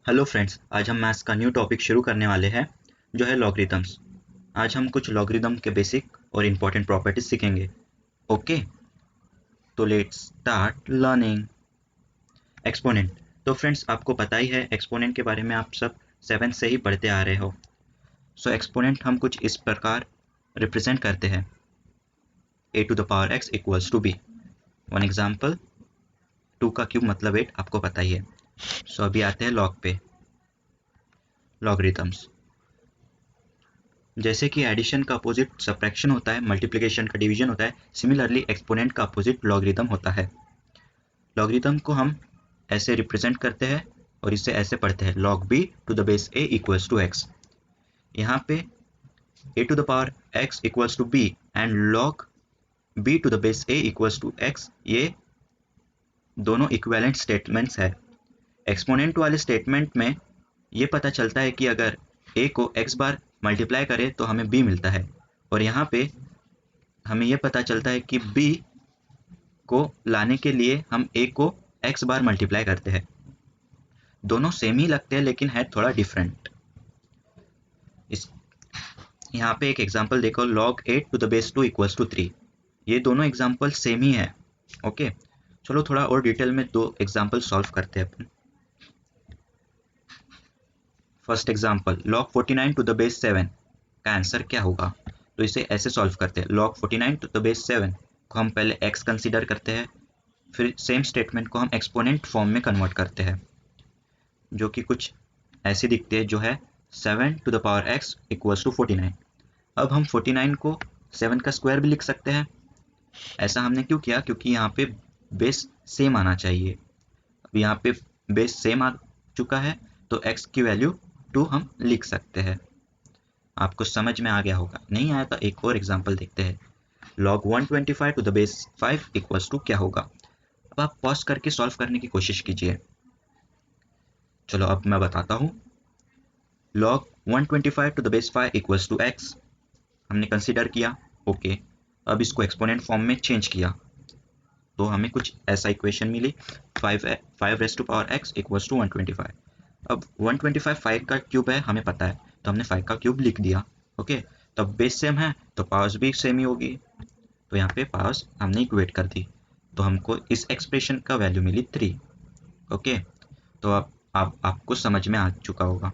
Hello friends, आज हम maths का न्यू टॉपिक शुरू करने वाले हैं जो है लॉगरिदम्स। आज हम कुछ लॉगरिदम के बेसिक और इम्पोर्टेंट प्रॉपर्टीज सीखेंगे। ओके, तो लेट्स स्टार्ट लर्निंग। एक्सपोनेंट। तो फ्रेंड्स, आपको पता ही है एक्सपोनेंट के बारे में, आप सब 7th से ही पढ़ते आ रहे हो। सो एक्सपोनेंट हम कुछ इस प्रकार रिप्रेजेंट करते हैं, a to the power x equals to b। One example, 2 का क्यूब मतलब 8, आपको पता ही है। सो अभी आते हैं लॉग पे। लॉगरिदम्स जैसे कि एडिशन का अपोजिट सब्ट्रैक्शन होता है, मल्टीप्लिकेशन का डिवीजन होता है, सिमिलरली एक्सपोनेंट का अपोजिट लॉगरिदम होता है। लॉगरिदम को हम ऐसे रिप्रेजेंट करते हैं और इसे ऐसे पढ़ते हैं, log b to the base a equals to x। यहाँ पे a to the power x equals to b and log b to the base a equals to x, ये दोनों इक्विवेलेंट स्टेटमेंट्स है। एक्सपोनेंट वाले स्टेटमेंट में ये पता चलता है कि अगर a को x बार मल्टीप्लाई करें तो हमें b मिलता है, और यहाँ पे हमें यह पता चलता है कि b को लाने के लिए हम a को x बार मल्टीप्लाई करते हैं। दोनों सेम ही लगते हैं लेकिन है थोड़ा डिफरेंट। इस यहाँ पे एक एग्जांपल देखो, log 8 to the base 2 equals to 3। ये दोनों एग्जांपल सेम ही है। ओके, चलो थोड़ा और डिटेल में दो एग्जांपल सॉल्व करते हैं अपन। First example, log 49 to the base 7 का आंसर क्या होगा? तो इसे ऐसे सॉल्व करते हैं, log 49 टू द बेस 7 को हम पहले x कंसीडर करते हैं, फिर सेम स्टेटमेंट को हम एक्सपोनेंट फॉर्म में कन्वर्ट करते हैं, जो कि कुछ ऐसे दिखते हैं, जो है 7 to the power x equals to 49। अब हम 49 को 7 का स्क्वायर भी लिख सकते हैं। ऐसा हमने क्यों किया? क्योंकि यहाँ पे बेस सेम आना चाहिए। अब यहाँ पे बेस सेम आ चुका है तो x की वैल्यू 2 हम लिख सकते हैं। आपको समझ में आ गया होगा। नहीं आया तो एक और एग्जांपल देखते हैं, log 125 to the base 5 equals to क्या होगा? अब आप पॉज करके सॉल्व करने की कोशिश कीजिए। चलो अब मैं बताता हूँ। log 125 to the base 5 equals to x हमने कंसीडर किया। ओके, अब इसको एक्सपोनेंट फॉर्म में चेंज किया तो हमें कुछ ऐसा इक्वेशन मिली, 5 raise to power x equals to 125। अब 125 5 का क्यूब है, हमें पता है, तो हमने 5 का क्यूब लिख दिया। ओके, तो अब बेस सेम है तो पावर्स भी सेम ही होगी, तो यहाँ पे पावर्स हमने इक्वेट कर दी, तो हमको इस एक्सप्रेशन का वैल्यू मिली 3। ओके, तो अब आपको समझ में आ चुका होगा।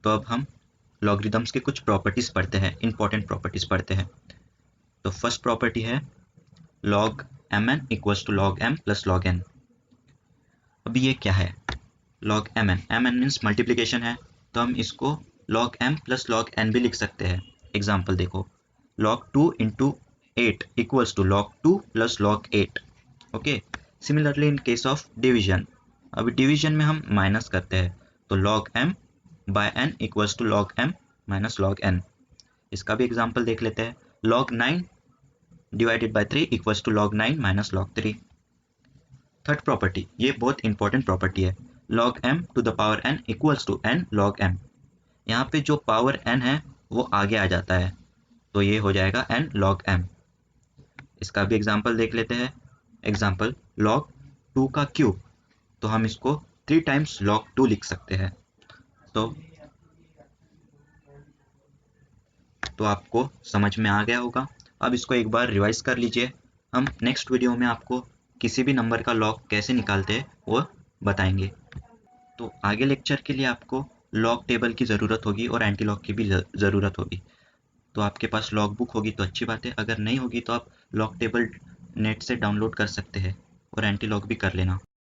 तो अब हम लॉगरिदम्स के कुछ प्रॉपर्टीज पढ़ते हैं, इंपॉर्टेंट प्रॉपर्टीज पढ़ते हैं। तो फर्स्ट प्रॉपर्टी है log mn equals to log m plus log n। अभी ये क्या है? log mn मीन्स मल्टीप्लिकेशन है, तो हम इसको log m plus log n भी लिख सकते हैं। एग्जाम्पल देखो, log 2 into 8 equals to log 2 plus log 8। Okay, similarly in case of division, अभी डिवीजन में हम माइनस करते हैं, तो log m by n equals to log m minus log n। इसका भी एग्जाम्पल देख लेते हैं, log 9 divided by 3 equals to log 9 minus log 3। Third property, ये बहुत इंपॉर्टेंट प्रॉपर्टी है, log m to the power n equals to n log m। यहाँ पे जो पावर n है वो आगे आ जाता है, तो ये हो जाएगा n log m। इसका भी एग्जाम्पल देख लेते हैं। एग्जाम्पल, log 2 का क्यूब, तो हम इसको 3 टाइम्स log 2 लिख सकते हैं। तो आपको समझ में आ गया होगा। अब इसको एक बार रिवाइज कर लीजिए। हम नेक्स्ट वीडियो में आपको किसी भी नंबर का लॉग कैसे निकालते हैं वो बताएंगे। तो आगे लेक्चर के लिए आपको लॉग टेबल की ज़रूरत होगी और एंटी लॉग की भी ज़रूरत होगी। तो आपके पास लॉग बुक होगी तो अच्छी बात है, अगर नहीं होगी तो आप लॉग टेबल नेट से डाउनलोड कर सकते हैं और एंटी लॉग भी कर लेना।